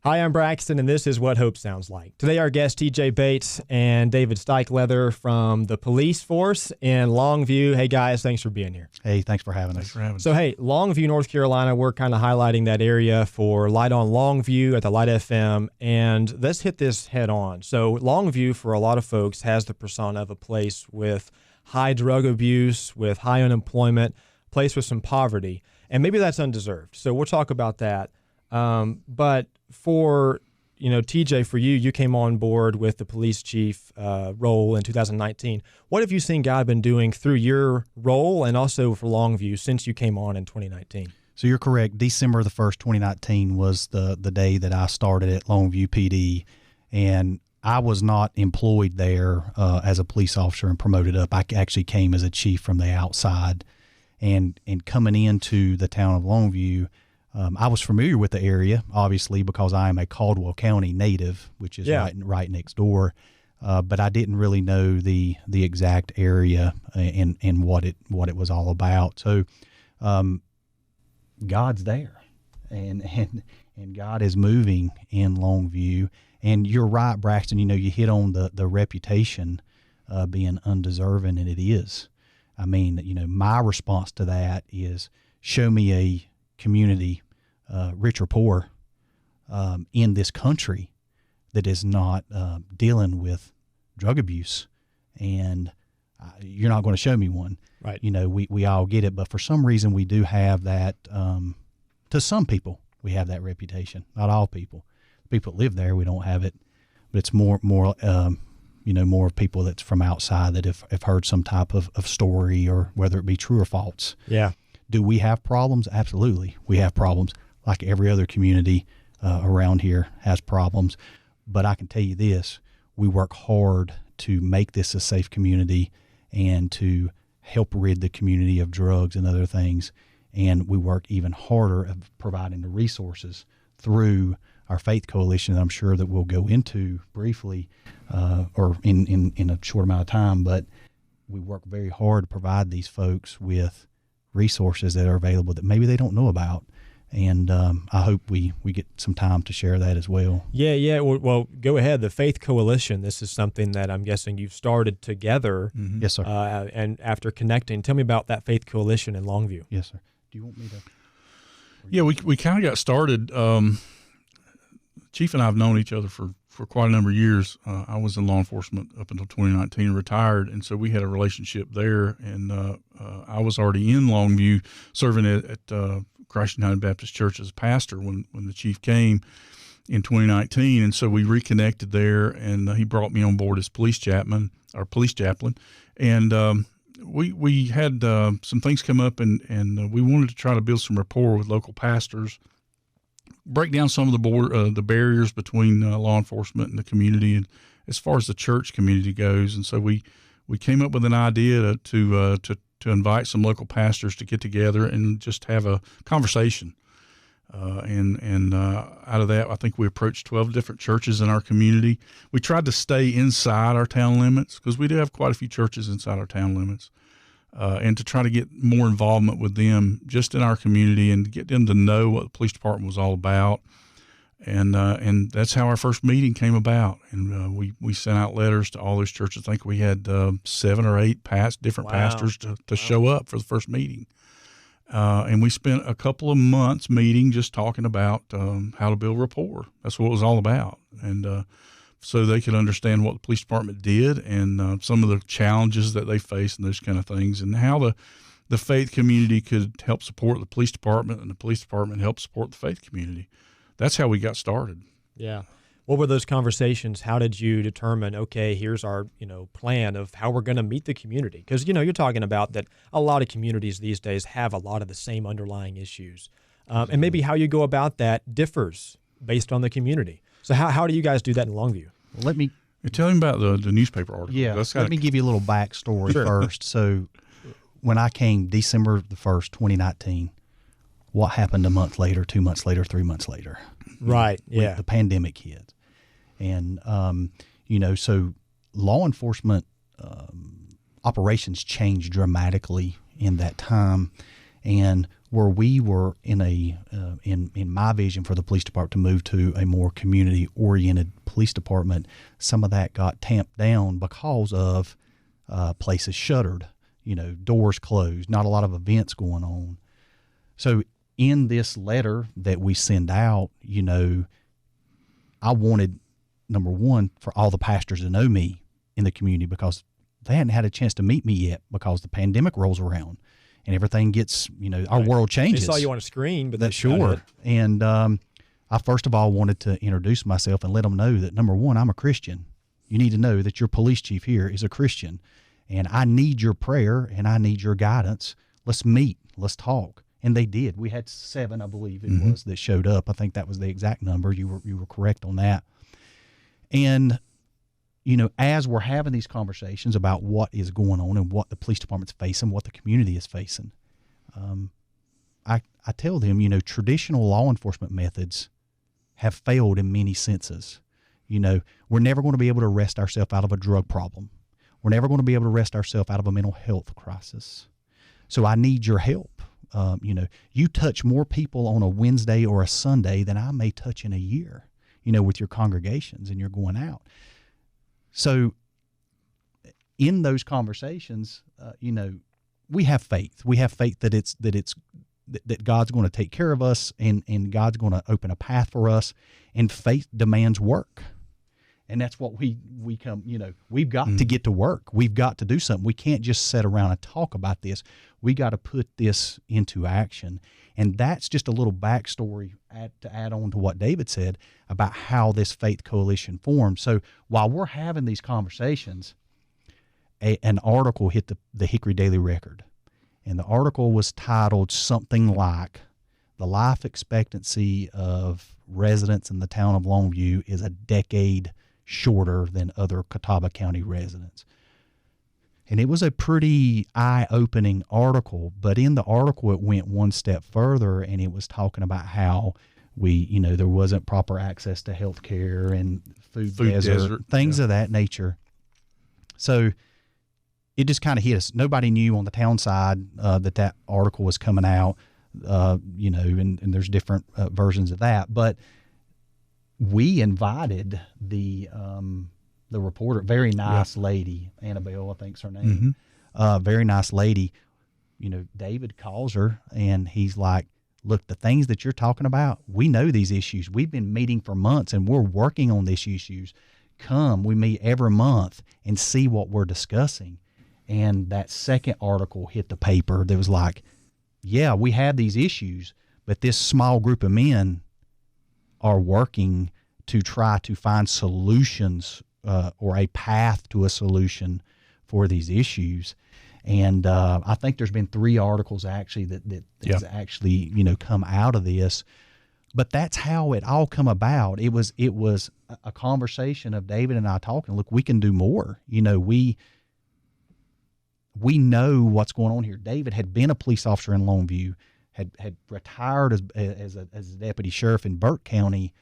Hi, I'm Braxton, and this is What Hope Sounds Like. Today, our guests, TJ Bates and David Steichleather from the police force in Longview. Hey, guys, thanks for being here. Hey, thanks for having us. Thanks for having us. So, hey, Longview, North Carolina, we're kind of highlighting that area for Light on Longview at the Light FM, and let's hit this head on. So, Longview, for a lot of folks, has the persona of a place with high drug abuse, with high unemployment, a place with some poverty, and maybe that's undeserved. So, we'll talk about that. But for, TJ, for you came on board with the police chief role in 2019. What have you seen God been doing through your role and also for Longview since you came on in 2019? So you're correct. December the 1st, 2019 was the day that I started at Longview PD, and I was not employed there as a police officer and promoted up. I actually came as a chief from the outside, and coming into the town of Longview, I was familiar with the area, obviously, because I am a Caldwell County native, which is right next door. But I didn't really know the exact area and what it was all about. So, God's there, and God is moving in Longview. And you're right, Braxton. You hit on the reputation being undeserving, and it is. I mean, my response to that is show me a community, rich or poor, in this country that is not dealing with drug abuse, and you're not going to show me one. Right. We all get it, but for some reason we do have that. To some people, we have that reputation. Not all people. People that live there, we don't have it, but it's more of people that's from outside that have heard some type of story, or whether it be true or false. Yeah. Do we have problems? Absolutely. We have problems, like every other community around here has problems. But I can tell you this, we work hard to make this a safe community and to help rid the community of drugs and other things. And we work even harder at providing the resources through our faith coalition that I'm sure that we'll go into briefly or in a short amount of time. But we work very hard to provide these folks with resources that are available that maybe they don't know about. And I hope we get some time to share that as well. Yeah. Well, go ahead. The Faith Coalition, this is something that I'm guessing you've started together. Mm-hmm. Yes, sir. And after connecting, tell me about that Faith Coalition in Longview. Yes, sir. Do you want me to? Yeah, we kind of got started. Chief and I have known each other for quite a number of years. I was in law enforcement up until 2019 and retired, and so we had a relationship there. And I was already in Longview serving at Christ United Baptist Church as a pastor when the chief came in 2019. And so we reconnected there, and he brought me on board as police chaplain. And we had some things come up, and we wanted to try to build some rapport with local pastors, break down some of the barriers between law enforcement and the community, and as far as the church community goes. And so we came up with an idea to invite some local pastors to get together and just have a conversation. And out of that, I think we approached 12 different churches in our community. We tried to stay inside our town limits because we do have quite a few churches inside our town limits. And to try to get more involvement with them just in our community and get them to know what the police department was all about. And that's how our first meeting came about. And we sent out letters to all those churches. I think we had 7 or 8 different pastors to show up for the first meeting. And we spent a couple of months meeting just talking about how to build rapport. That's what it was all about. And so they could understand what the police department did and some of the challenges that they face and those kind of things, and how the faith community could help support the police department and the police department help support the faith community. That's how we got started. Yeah. What were those conversations? How did you determine, okay, here's our, plan of how we're going to meet the community? Because, you're talking about that a lot of communities these days have a lot of the same underlying issues. And maybe how you go about that differs based on the community. So how do you guys do that in Longview? Well, let me tell him about the newspaper article. Yeah, let me give you a little backstory first. So when I came December the 1st, 2019, what happened a month later, 2 months later, 3 months later? Right, yeah. The pandemic hit. And, so law enforcement operations changed dramatically in that time. And where we were in my vision for the police department to move to a more community-oriented police department, some of that got tamped down because of places shuttered, doors closed, not a lot of events going on. So in this letter that we send out, I wanted, number one, for all the pastors to know me in the community, because they hadn't had a chance to meet me yet, because the pandemic rolls around and everything gets, our world changes. They saw you on a screen, but that's sure. And I first of all wanted to introduce myself and let them know that, number one, I'm a Christian. You need to know that your police chief here is a Christian, and I need your prayer and I need your guidance. Let's meet. Let's talk. And they did. We had 7, I believe it was, that showed up. I think that was the exact number. You were correct on that. And as we're having these conversations about what is going on and what the police department's facing, what the community is facing, I tell them, traditional law enforcement methods have failed in many senses. We're never going to be able to wrest ourselves out of a drug problem. We're never going to be able to wrest ourselves out of a mental health crisis. So I need your help. You touch more people on a Wednesday or a Sunday than I may touch in a year, with your congregations and you're going out. So in those conversations, we have faith. We have faith that God's going to take care of us and God's going to open a path for us, and faith demands work. And that's what we come, we've got to get to work. We've got to do something. We can't just sit around and talk about this. We got to put this into action. And that's just a little backstory to add on to what David said about how this faith coalition formed. So while we're having these conversations, an article hit the Hickory Daily Record. And the article was titled something like, "The life expectancy of residents in the town of Longview is a decade shorter than other Catawba County residents." And it was a pretty eye-opening article, but in the article it went one step further, and it was talking about how there wasn't proper access to health care and food desert, things of that nature. So it just kind of hit us. Nobody knew on the town side that article was coming out, and there's different versions of that. But we invited the reporter, very nice lady, Annabelle, I think's her name. Very nice lady. David calls her and he's like, "Look, the things that you're talking about, we know these issues. We've been meeting for months and we're working on these issues. Come, we meet every month and see what we're discussing." And that second article hit the paper. That was like, yeah, we have these issues, but this small group of men are working to try to find solutions or a path to a solution for these issues. And I think there's been 3 articles actually that has actually come out of this. But that's how it all come about. It was a conversation of David and I talking. Look, we can do more. We know what's going on here. David had been a police officer in Longview, had retired as a deputy sheriff in Burke County,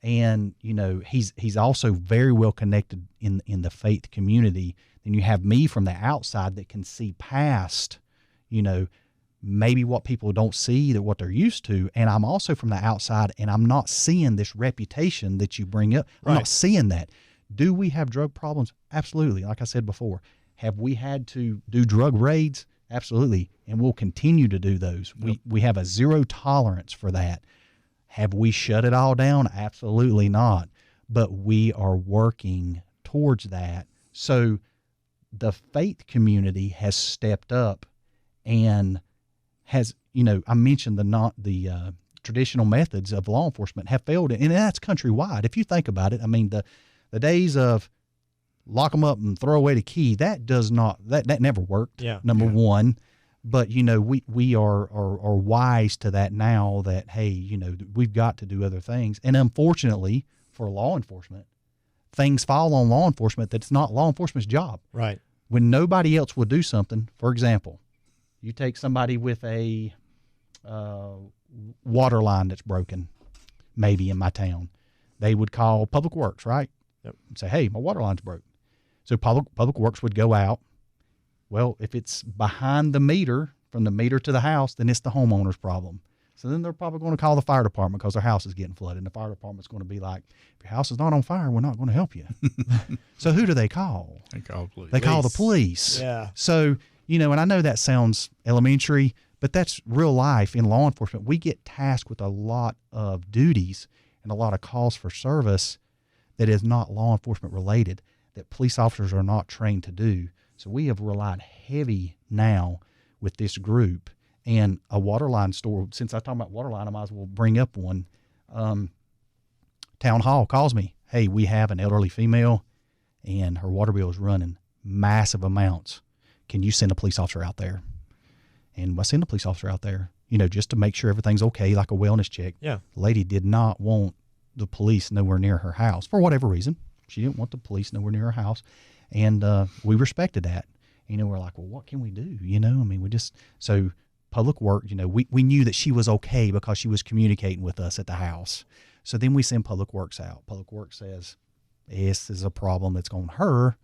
and he's also very well connected in the faith community. Then you have me from the outside that can see past, maybe what people don't see, that what they're used to, and I'm also from the outside, and I'm not seeing this reputation that you bring up. I'm not seeing that. Do we have drug problems? Absolutely. Like I said before. Have we had to do drug raids? Absolutely. And we'll continue to do those. We have a zero tolerance for that. Have we shut it all down? Absolutely not. But we are working towards that. So the faith community has stepped up and has, I mentioned the traditional methods of law enforcement have failed, and that's countrywide. If you think about it, the days of lock them up and throw away the key, that never worked. Number one. But we are wise to that now, that hey, we've got to do other things. And unfortunately for law enforcement, things fall on law enforcement that's not law enforcement's job. Right. When nobody else would do something, for example, you take somebody with a water line that's broken, maybe in my town, they would call Public Works, right? Yep. And say, hey, my water line's broke. So Public Works would go out. Well, if it's behind the meter, from the meter to the house, then it's the homeowner's problem. So then they're probably going to call the fire department because their house is getting flooded. And the fire department's going to be like, if your house is not on fire, we're not going to help you. So who do they call? They call police. They call the police. Yeah. So, and I know that sounds elementary, but that's real life in law enforcement. We get tasked with a lot of duties and a lot of calls for service that is not law enforcement related, that police officers are not trained to do. So we have relied heavy now with this group. And a water line store, since I talk about water line, I might as well bring up one. Town Hall calls me, hey, we have an elderly female and her water bill is running massive amounts. Can you send a police officer out there? And I send a police officer out there, just to make sure everything's okay, like a wellness check. Yeah. The lady did not want the police nowhere near her house for whatever reason. She didn't want the police nowhere near her house. And we respected that. We're like, well, what can we do? So Public Works, we knew that she was okay because she was communicating with us at the house. So then we send Public Works out. Public Works says, this is a problem that's on her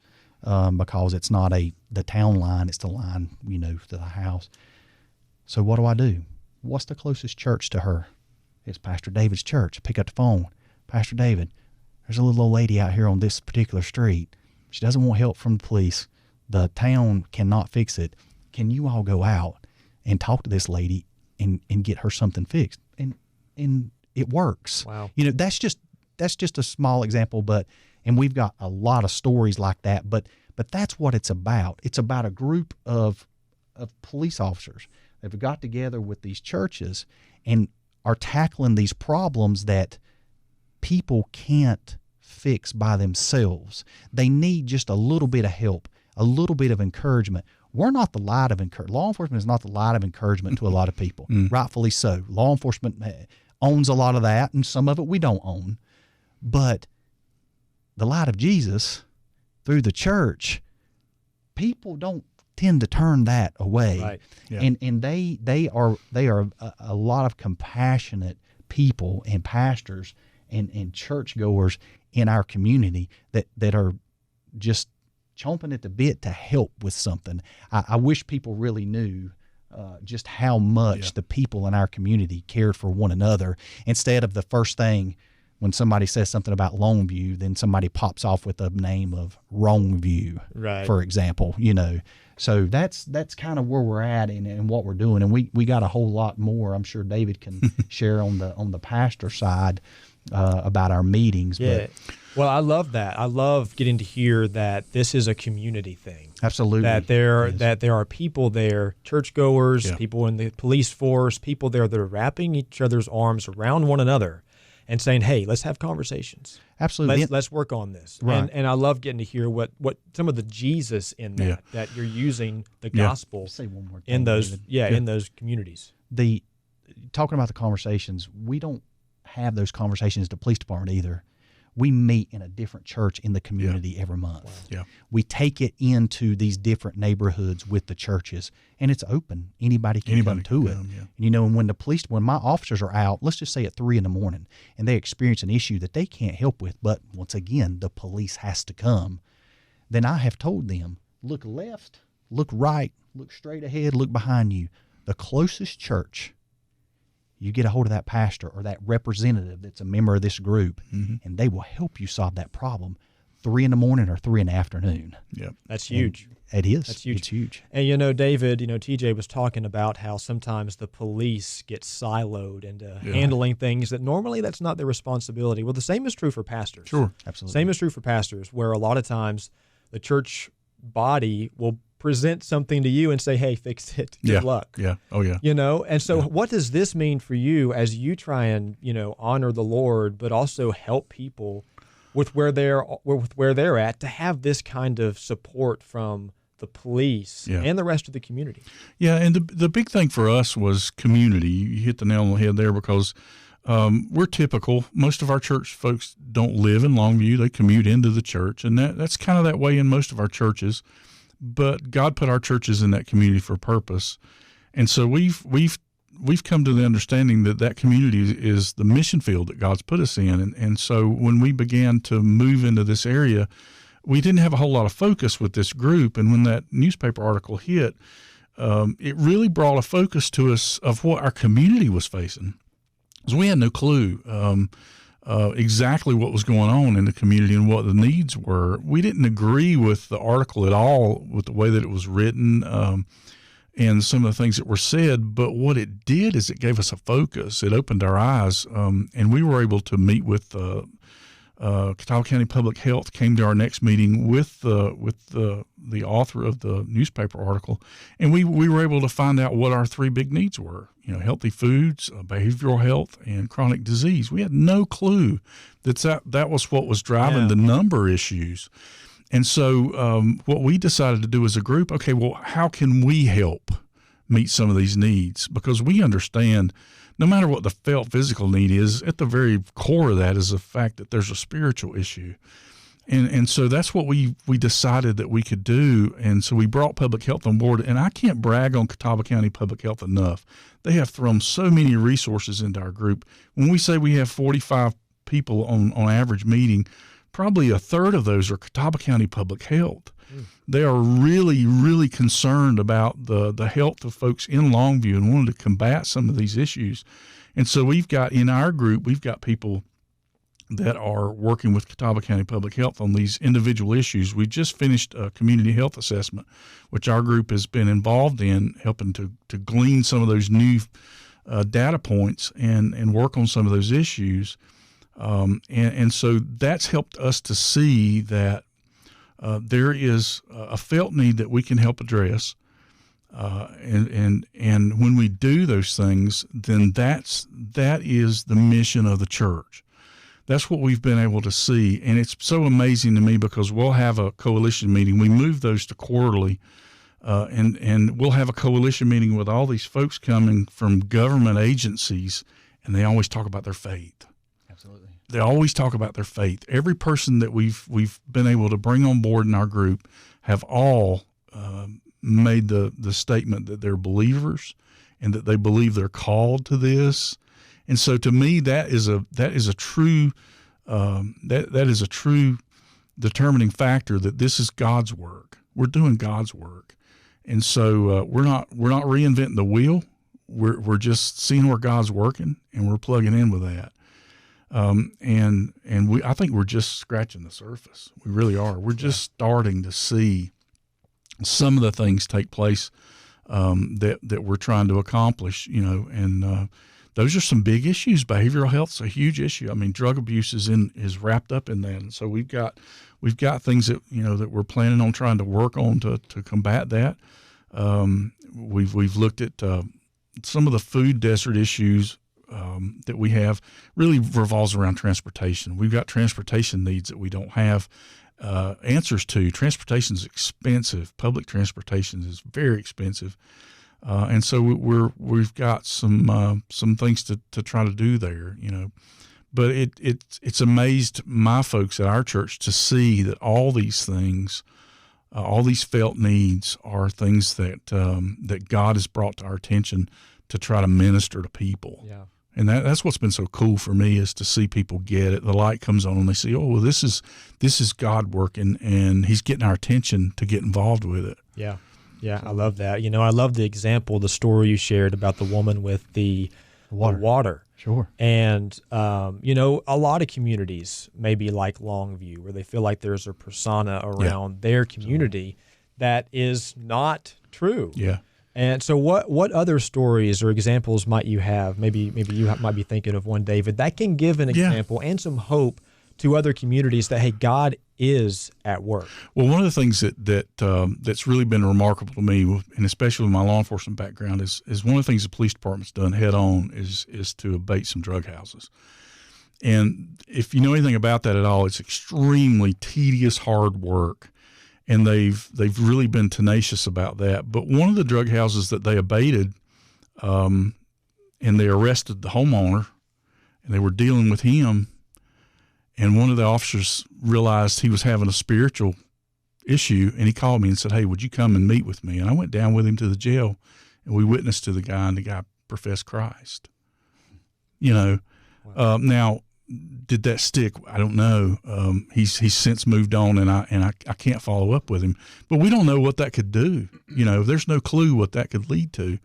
because it's not the town line, it's the line, to the house. So what do? What's the closest church to her? It's Pastor David's church. I pick up the phone. Pastor David, there's a little old lady out here on this particular street. She doesn't want help from the police. The town cannot fix it. Can you all go out and talk to this lady and get her something fixed? And it works. Wow. That's just a small example, and we've got a lot of stories like that, but that's what it's about. It's about a group of police officers that have got together with these churches and are tackling these problems that people can't fix by themselves. They need just a little bit of help, a little bit of encouragement. We're not the light of encouragement. Law enforcement is not the light of encouragement to a lot of people, rightfully so. Law enforcement owns a lot of that, and some of it we don't own. But the light of Jesus through the church, people don't tend to turn that away. Right. Yeah. And they are a lot of compassionate people and pastors and churchgoers in our community that are just chomping at the bit to help with something. I wish people really knew just how much the people in our community cared for one another, instead of the first thing when somebody says something about Longview, then somebody pops off with the name of Wrongview, Right. for example, So that's kind of where we're at and what we're doing. And we got a whole lot more. I'm sure David can share on the pastor side about our meetings. Yeah. But Well, I love that. I love getting to hear that this is a community thing. absolutely. That there are people there, churchgoers, Yeah. people in the police force, people there that are wrapping each other's arms around one another and saying, "Hey, let's have conversations. Absolutely. Let's work on this." Right. And I love getting to hear what some of the Jesus in that you're using the gospel Say one more thing, in those David. in those communities. Talking about the conversations, we don't have those conversations at the police department either. We meet in a different church in the community every month. Wow. Yeah. We take it into these different neighborhoods with the churches, and it's open. Anybody can come to it. Yeah. And when my officers are out, let's just say at 3 a.m, and they experience an issue that they can't help with, but once again, the police has to come, then I have told them, look left, look right, look straight ahead, look behind you. The closest church, you get a hold of that pastor or that representative that's a member of this group, and they will help you solve that problem 3 a.m. or 3 p.m. Yeah. That's huge. It is. That's huge. It's huge. And David, TJ was talking about how sometimes the police get siloed into handling things that normally that's not their responsibility. Well, the same is true for pastors. Sure. Absolutely. Same is true for pastors, where a lot of times the church body will present something to you and say, "Hey, fix it. Good luck." Yeah. Oh, yeah. And so what does this mean for you as you try and, honor the Lord, but also help people with where they're at to have this kind of support from the police and the rest of the community? Yeah, and the big thing for us was community. You hit the nail on the head there because we're typical. Most of our church folks don't live in Longview. They commute into the church, and that's kind of that way in most of our churches. But God put our churches in that community for a purpose, and so we've come to the understanding that community is the mission field that God's put us in. And so when we began to move into this area, we didn't have a whole lot of focus with this group. And when that newspaper article hit, it really brought a focus to us of what our community was facing. Because we had no clue exactly what was going on in the community and what the needs were. We didn't agree with the article at all, with the way that it was written, and some of the things that were said. But what it did is it gave us a focus. It opened our eyes, and we were able to meet with Catawba County Public Health. Came to our next meeting with the author of the newspaper article, and we were able to find out what our three big needs were. Healthy foods, behavioral health, and chronic disease. We had no clue that was what was driving the number issues. And so what we decided to do as a group, okay, well, how can we help meet some of these needs? Because we understand no matter what the felt physical need is, at the very core of that is the fact that there's a spiritual issue. And so that's what we decided that we could do. And so we brought public health on board. And I can't brag on Catawba County Public Health enough. They have thrown so many resources into our group. When we say we have 45 people on average meeting, probably a third of those are Catawba County Public Health. They are really, really concerned about the health of folks in Longview and wanted to combat some of these issues. And so we've got in our group, we've got people that are working with Catawba County Public Health on these individual issues. We just finished a community health assessment, which our group has been involved in, helping to glean some of those new data points and work on some of those issues. And so that's helped us to see that there is a felt need that we can help address. And when we do those things, then that is the mission of the church. That's what we've been able to see. And it's so amazing to me because we'll have a coalition meeting. We move those to quarterly, and we'll have a coalition meeting with all these folks coming from government agencies, and they always talk about their faith. Absolutely. They always talk about their faith. Every person that we've been able to bring on board in our group have all made the statement that they're believers and that they believe they're called to this. And so, to me, that is a true determining factor that this is God's work. We're doing God's work, and so we're not reinventing the wheel. We're just seeing where God's working, and we're plugging in with that. And I think we're just scratching the surface. We really are. We're just starting to see some of the things take place that we're trying to accomplish. And those are some big issues. Behavioral health is a huge issue. I mean, drug abuse is wrapped up in that, and so we've got things that that we're planning on trying to work on to combat that. We've looked at some of the food desert issues that we have. Really revolves around transportation. We've got transportation needs that we don't have answers to. Transportation is expensive. Public transportation is very expensive. And so we've got some things to try to do there, but it's amazed my folks at our church to see that all these things, all these felt needs are things that God has brought to our attention to try to minister to people. Yeah. And that's what's been so cool for me is to see people get it. The light comes on and they see, oh, well, this is God working, and He's getting our attention to get involved with it. Yeah. Yeah, I love that. I love the example, the story you shared about the woman with the water. Sure. And, a lot of communities, maybe like Longview, where they feel like there's a persona around their community that is not true. Yeah. And so what other stories or examples might you have? Maybe you might be thinking of one, David, that can give an example and some hope to other communities that, hey, God is at work. Well, one of the things that's really been remarkable to me, and especially with my law enforcement background, is one of the things the police department's done head on is to abate some drug houses. And if you know anything about that at all, it's extremely tedious, hard work, and they've really been tenacious about that. But one of the drug houses that they abated, and they arrested the homeowner, and they were dealing with him. And one of the officers realized he was having a spiritual issue, and he called me and said, hey, would you come and meet with me? And I went down with him to the jail, and we witnessed to the guy, and the guy professed Christ. Wow. Now did that stick? I don't know. He's since moved on, and I can't follow up with him. But we don't know what that could do. There's no clue what that could lead to.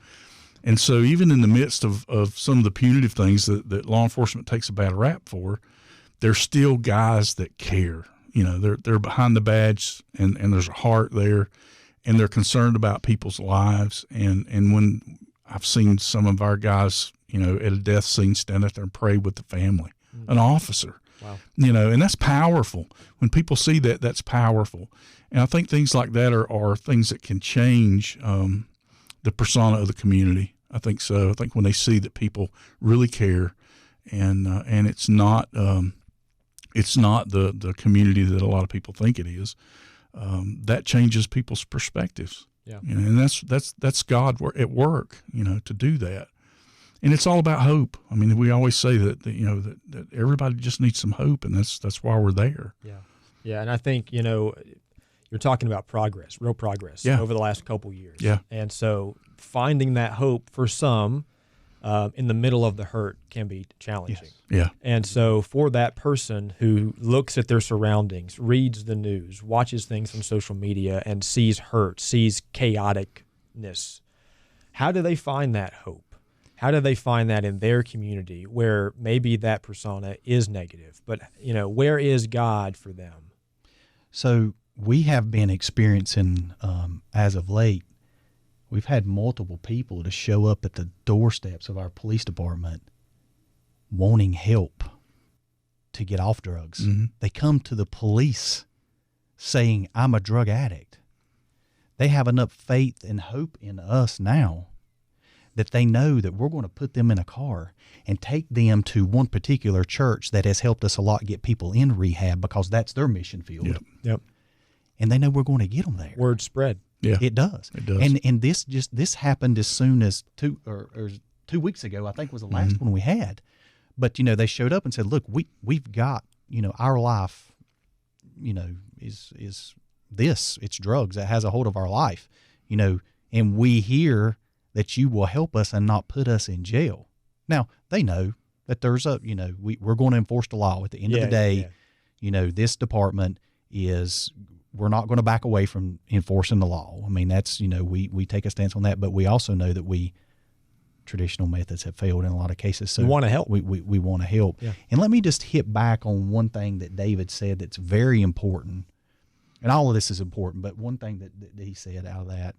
And so even in the midst of some of the punitive things that law enforcement takes a bad rap for, there's still guys that care. They're behind the badge, and there's a heart there, and they're concerned about people's lives. And when I've seen some of our guys, at a death scene, stand out there and pray with the family, an officer. Wow. And that's powerful. When people see that, that's powerful. And I think things like that are things that can change the persona of the community. I think so. I think when they see that people really care, and it's not the community that a lot of people think it is, that changes people's perspectives. Yeah. And that's God at work, to do that. And it's all about hope. I mean, we always say that everybody just needs some hope, and that's why we're there. Yeah. Yeah. And I think, you're talking about progress, real progress over the last couple years. Yeah. And so finding that hope for some in the middle of the hurt can be challenging. Yes. Yeah. And so for that person who looks at their surroundings, reads the news, watches things from social media, and sees hurt, sees chaoticness, how do they find that hope? How do they find that in their community where maybe that persona is negative, but where is God for them? So we have been experiencing, as of late, we've had multiple people to show up at the doorsteps of our police department wanting help to get off drugs. Mm-hmm. They come to the police saying, I'm a drug addict. They have enough faith and hope in us now that they know that we're going to put them in a car and take them to one particular church that has helped us a lot get people in rehab, because that's their mission field. Yep. And they know we're going to get them there. Word spread. Yeah, it does. It does. And this happened as soon as 2 weeks ago, I think was the last one we had. But they showed up and said, look, we've got, our life, is this, it's drugs that has a hold of our life, and we hear that you will help us and not put us in jail. Now, they know that there's we're going to enforce the law at the end of the day. Yeah. This department we're not going to back away from enforcing the law. I mean, that's, we take a stance on that, but we also know that traditional methods have failed in a lot of cases. So we want to help. We want to help. Yeah. And let me just hit back on one thing that David said that's very important. And all of this is important, but one thing that he said out of that,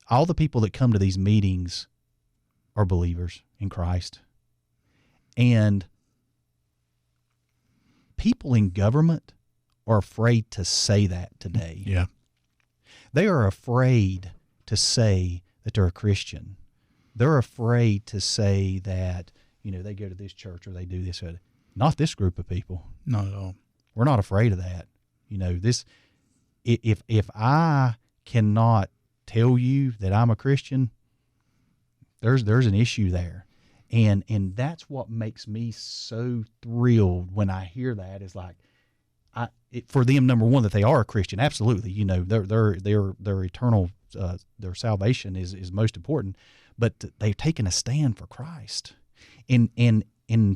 all the people that come to these meetings are believers in Christ. And people in government are afraid to say that today. Yeah. They are afraid to say that they're a Christian. They're afraid to say that, they go to this church or they do this. Not this group of people. Not at all. We're not afraid of that. If I cannot tell you that I'm a Christian, there's an issue there. And that's what makes me so thrilled when I hear that, is like, for them, number one, that they are a Christian, absolutely. Their eternal, their salvation is most important, but they've taken a stand for Christ. In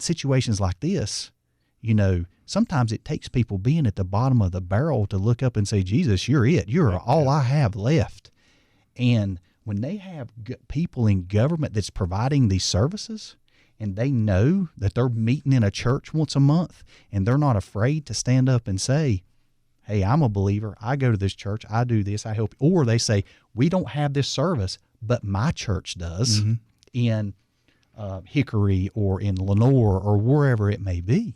situations like this, sometimes it takes people being at the bottom of the barrel to look up and say, Jesus, you're it. You're all I have left. And when they have people in government that's providing these services, and they know that they're meeting in a church once a month, and they're not afraid to stand up and say, hey, I'm a believer. I go to this church. I do this. I help. Or they say, we don't have this service, but my church does in Hickory or in Lenore or wherever it may be.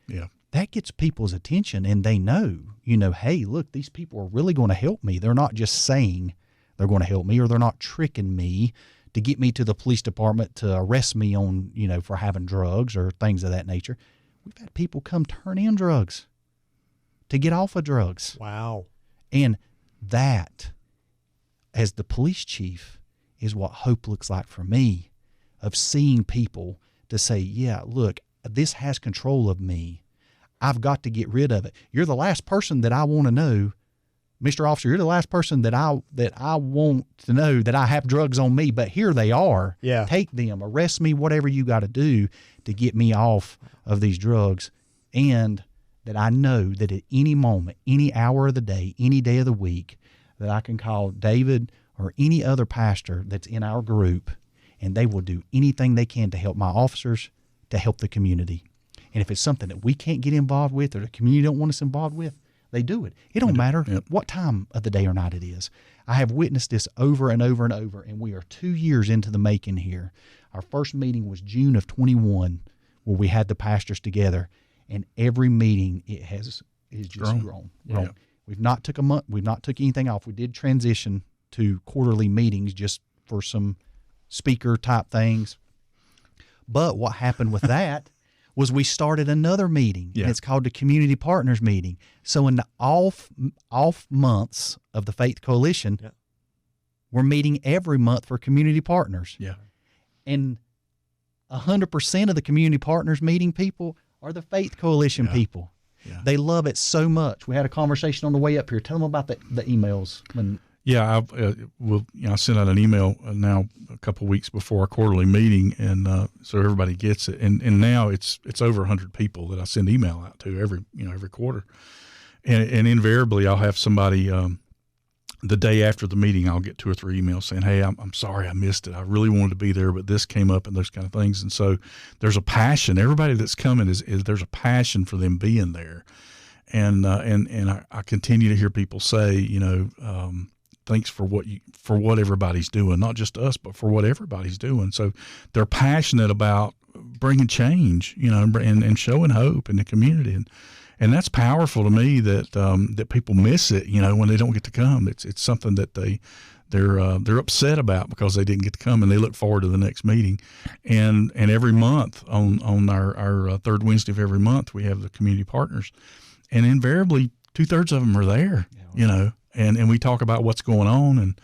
Yeah. That gets people's attention, and they know, hey, look, these people are really going to help me. They're not just saying they're going to help me, or they're not tricking me to get me to the police department to arrest me on, for having drugs or things of that nature. We've had people come turn in drugs to get off of drugs. Wow. And that, as the police chief, is what hope looks like for me, of seeing people to say, yeah, look, this has control of me. I've got to get rid of it. You're the last person that I want to know, Mr. Officer, you're the last person that I want to know that I have drugs on me, but here they are. Yeah. Take them, arrest me, whatever you got to do to get me off of these drugs, and that I know that at any moment, any hour of the day, any day of the week, that I can call David or any other pastor that's in our group, and they will do anything they can to help my officers, to help the community. And if it's something that we can't get involved with or the community don't want us involved with, they do it. It don't matter what time of the day or night it is. I have witnessed this over and over and over, and we are 2 years into the making here. Our first meeting was June of 21, where we had the pastors together, and every meeting is just grown. Yeah. We've not took a month. We've not took anything off. We did transition to quarterly meetings just for some speaker type things. But what happened with that was we started another meeting, and it's called the Community Partners Meeting. So in the off months of the Faith Coalition, we're meeting every month for community partners. Yeah. And 100% of the community partners meeting people are the Faith Coalition people. Yeah. They love it so much. We had a conversation on the way up here. Tell them about the emails. I sent out an email now a couple of weeks before our quarterly meeting, and so everybody gets it. And now it's over 100 people that I send email out to every quarter, and invariably I'll have somebody the day after the meeting. I'll get 2 or 3 emails saying, "Hey, I'm sorry I missed it. I really wanted to be there, but this came up," and those kind of things. And so there's a passion. Everybody that's coming is there's a passion for them being there, and I continue to hear people say, thanks for what everybody's doing, not just us, but for what everybody's doing. So they're passionate about bringing change, and showing hope in the community. And that's powerful to me that people miss it, when they don't get to come. It's something that they're upset about because they didn't get to come, and they look forward to the next meeting. And every month on our third Wednesday of every month, we have the community partners, and invariably 2/3 of them are there, And we talk about what's going on, and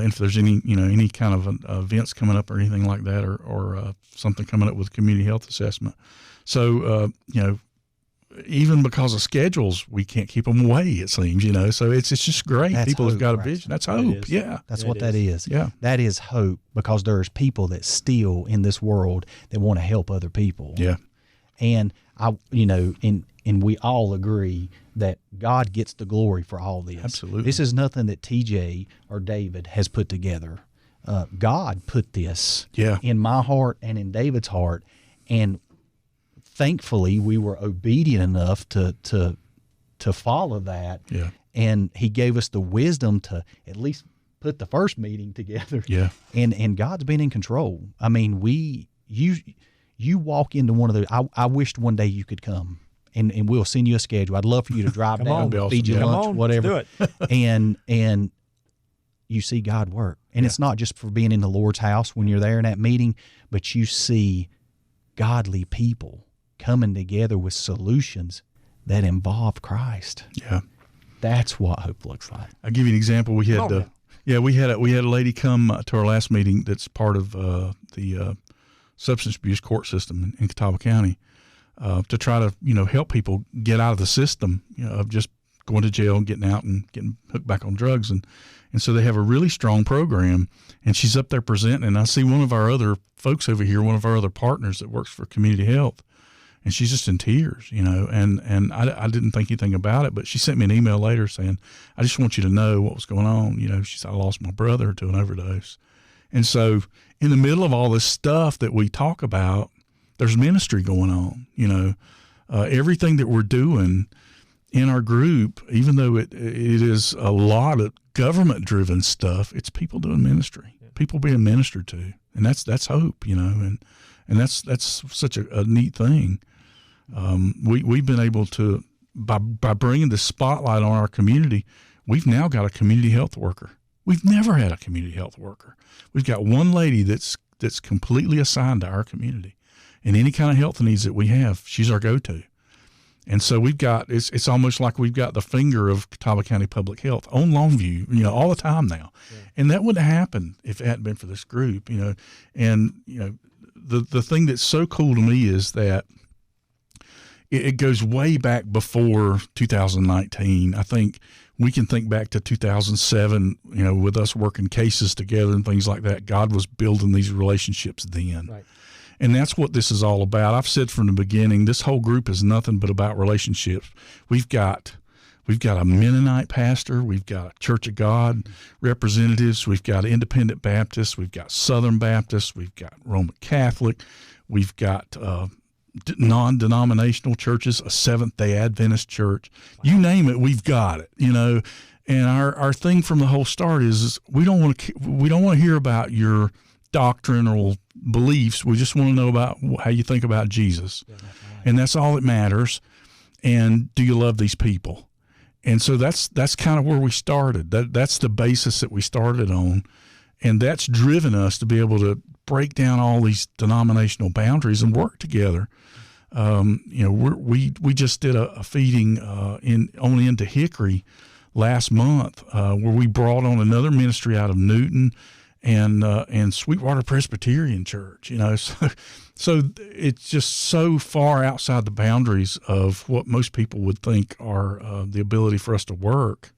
if there's any kind of events coming up or anything like that, or something coming up with community health assessment. So even because of schedules, we can't keep them away. It seems, So it's just great. That's people hope, have got a right? vision. That's hope. Yeah, that's what that is. Yeah, that is hope, because there's people that still in this world that want to help other people. Yeah, and and we all agree that God gets the glory for all this. Absolutely. This is nothing that TJ or David has put together. God put this in my heart and in David's heart, and thankfully we were obedient enough to follow that. Yeah. And he gave us the wisdom to at least put the first meeting together. Yeah. And God's been in control. I mean, you walk into one of those. I wished one day you could come. And we'll send you a schedule. I'd love for you to drive down, feed you lunch, whatever. Let's do it. and you see God work. And it's not just for being in the Lord's house when you're there in that meeting, but you see godly people coming together with solutions that involve Christ. Yeah. That's what hope looks like. I'll give you an example. We had we had a lady come to our last meeting that's part of the substance abuse court system in Catawba County. To try to, help people get out of the system, of just going to jail and getting out and getting hooked back on drugs. And so they have a really strong program, and she's up there presenting. And I see one of our other folks over here, one of our other partners that works for community health, and she's just in tears, and I didn't think anything about it, but she sent me an email later saying, "I just want you to know what was going on." She said, "I lost my brother to an overdose." And so in the middle of all this stuff that we talk about, there's ministry going on, everything that we're doing in our group, even though it is a lot of government-driven stuff, it's people doing ministry, people being ministered to, and that's hope, and that's such a neat thing. We've been able to, by bringing the spotlight on our community, we've now got a community health worker. We've never had a community health worker. We've got one lady that's completely assigned to our community. And any kind of health needs that we have, she's our go-to. And so we've got, it's almost like we've got the finger of Catawba County Public Health on Longview, all the time now. Yeah. And that wouldn't happen if it hadn't been for this group, And, the thing that's so cool to me is that it goes way back before 2019. I think we can think back to 2007, with us working cases together and things like that. God was building these relationships then. Right. And that's what this is all about. I've said from the beginning, this whole group is nothing but about relationships. We've got a Mennonite pastor, we've got Church of God representatives, we've got Independent Baptists, we've got Southern Baptists, we've got Roman Catholic, we've got non-denominational churches, a Seventh-day Adventist church. You name it, we've got it. And our thing from the whole start is we don't want to hear about your doctrinal beliefs. We just want to know about how you think about Jesus, and that's all that matters. And do you love these people? And so that's kind of where we started. That's the basis that we started on, and that's driven us to be able to break down all these denominational boundaries and work together. We just did a feeding into Hickory last month where we brought on another ministry out of Newton and Sweetwater Presbyterian Church. So it's just so far outside the boundaries of what most people would think are the ability for us to work.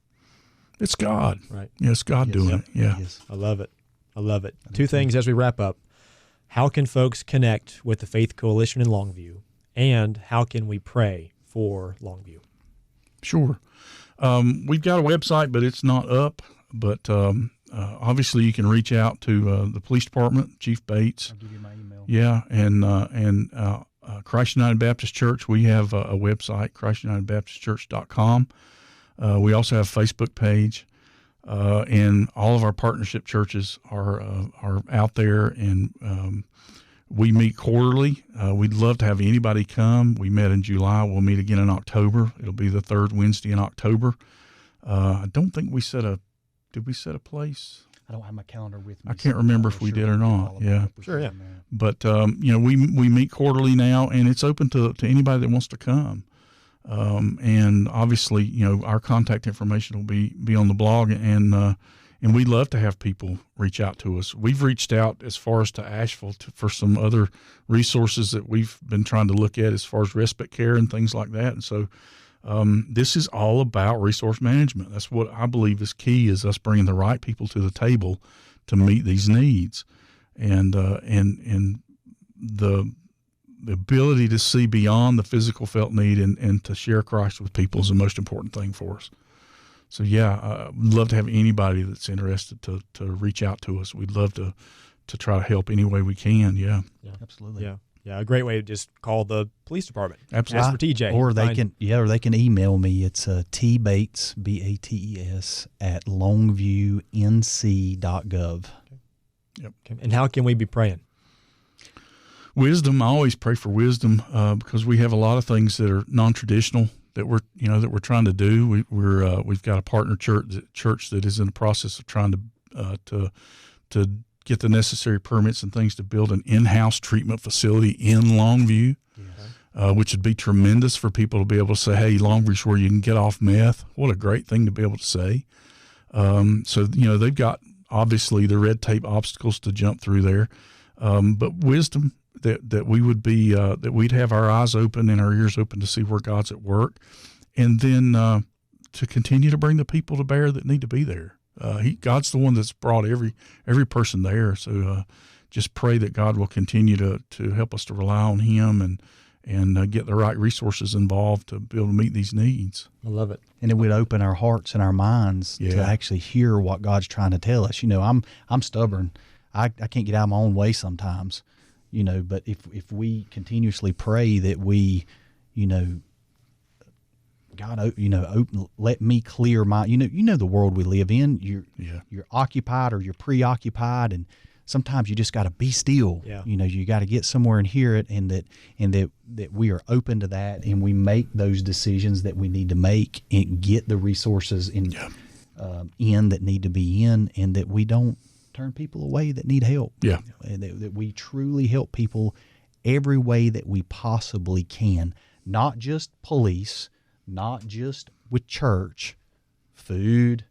It's God. Right. Yeah, it's God doing it. Yeah. I love it. Two things as we wrap up. How can folks connect with the Faith Coalition in Longview, and how can we pray for Longview? Sure. We've got a website, but it's not up. But obviously, you can reach out to the police department, Chief Bates. I'll give you my email. Yeah, and Christ United Baptist Church. We have a website, ChristUnitedBaptistChurch.com. We also have a Facebook page, and all of our partnership churches are out there, and we meet quarterly. We'd love to have anybody come. We met in July. We'll meet again in October. It'll be the third Wednesday in October. I don't think we set a. Did we set a place? I don't have my calendar with me. I can't remember if we did or not. Yeah. Sure, yeah. But, we meet quarterly now, and it's open to anybody that wants to come. And obviously, our contact information will be on the blog, and we'd love to have people reach out to us. We've reached out as far as to Asheville for some other resources that we've been trying to look at as far as respite care and things like that. And so, this is all about resource management. That's what I believe is key, is us bringing the right people to the table to meet these needs, and the ability to see beyond the physical felt need and to share Christ with people is the most important thing for us. So I'd love to have anybody that's interested to reach out to us. We'd love to try to help any way we can. Yeah. Absolutely. Yeah, a great way to just call the police department. Absolutely. Ask for TJ. Or they can email me. It's tbates, BATES, at longviewNC.gov. Yep. Okay. And how can we be praying? Wisdom. I always pray for wisdom because we have a lot of things that are non-traditional that we're trying to do. We've got a partner church that is in the process of trying to get the necessary permits and things to build an in-house treatment facility in Longview, which would be tremendous for people to be able to say, hey, Longview's where you can get off meth. What a great thing to be able to say. So they've got obviously the red tape obstacles to jump through there, but wisdom that we would be that we'd have our eyes open and our ears open to see where God's at work, and then to continue to bring the people to bear that need to be there. God's the one that's brought every person there. So just pray that God will continue to help us to rely on Him and get the right resources involved to be able to meet these needs. I love it. And it would open our hearts and our minds to actually hear what God's trying to tell us. I'm stubborn. I can't get out of my own way sometimes, but if we continuously pray that we, God, open, let me clear my, the world we live in. You're occupied or you're preoccupied, and sometimes you just got to be still. Yeah. You got to get somewhere and hear it, and that we are open to that, and we make those decisions that we need to make and get the resources in that need to be in, and that we don't turn people away that need help. Yeah. And that we truly help people every way that we possibly can, not just police, not just with church, food,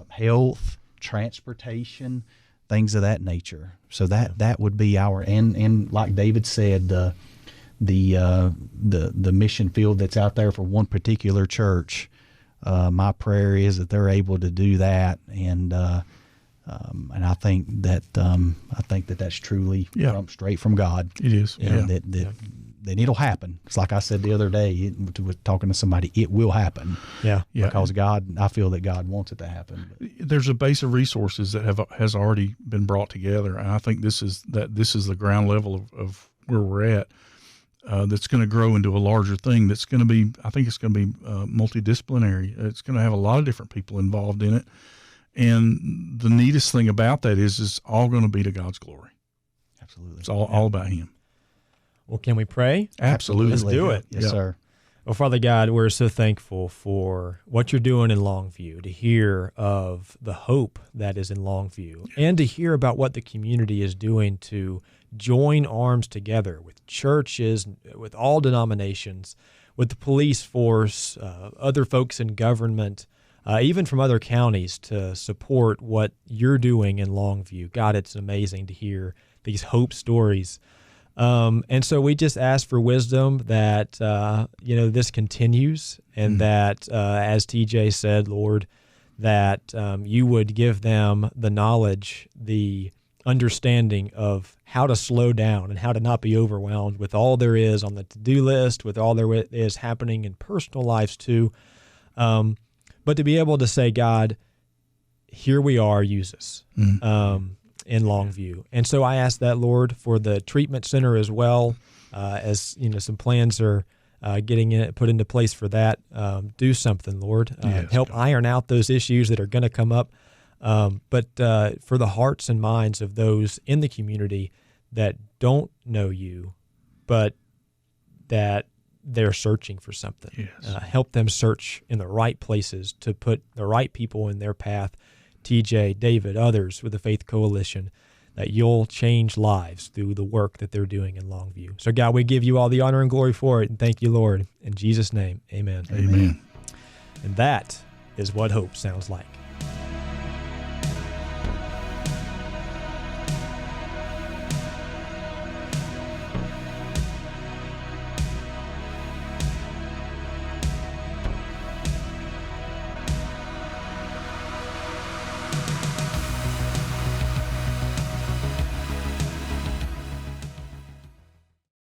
health, transportation, things of that nature. So that would be our, and like David said, the mission field that's out there for one particular church. My prayer is that they're able to do that, and And I think that that's truly straight from God. It is. That it'll happen. It's like I said the other day, talking to somebody, it will happen. Yeah. Because God, I feel that God wants it to happen. There's a base of resources that has already been brought together, and I think this is the ground level of where we're at. That's going to grow into a larger thing. That's going to be, I think it's going to be multidisciplinary. It's going to have a lot of different people involved in it, and the neatest thing about that is all going to be to God's glory. Absolutely, it's all about Him. Well, can we pray? Absolutely. Let's do it. Yes, sir. Well, Father God, we're so thankful for what you're doing in Longview, to hear of the hope that is in Longview, and to hear about what the community is doing to join arms together with churches, with all denominations, with the police force, other folks in government, even from other counties, to support what you're doing in Longview. God, it's amazing to hear these hope stories. And so we just ask for wisdom that, this continues, and that, as TJ said, Lord, that you would give them the knowledge, the understanding of how to slow down and how to not be overwhelmed with all there is on the to-do list, with all there is happening in personal lives too. But to be able to say, God, here we are, use us. In Longview. And so I ask that, Lord, for the treatment center as well, as some plans are getting put into place for that. Do something, Lord. Help iron out those issues that are going to come up. But for the hearts and minds of those in the community that don't know you, but that they're searching for something. Help them search in the right places to put the right people in their path. TJ, David, others with the Faith Coalition, that you'll change lives through the work that they're doing in Longview. So, God, we give you all the honor and glory for it, and thank you, Lord. In Jesus' name, amen. Amen. And that is what hope sounds like.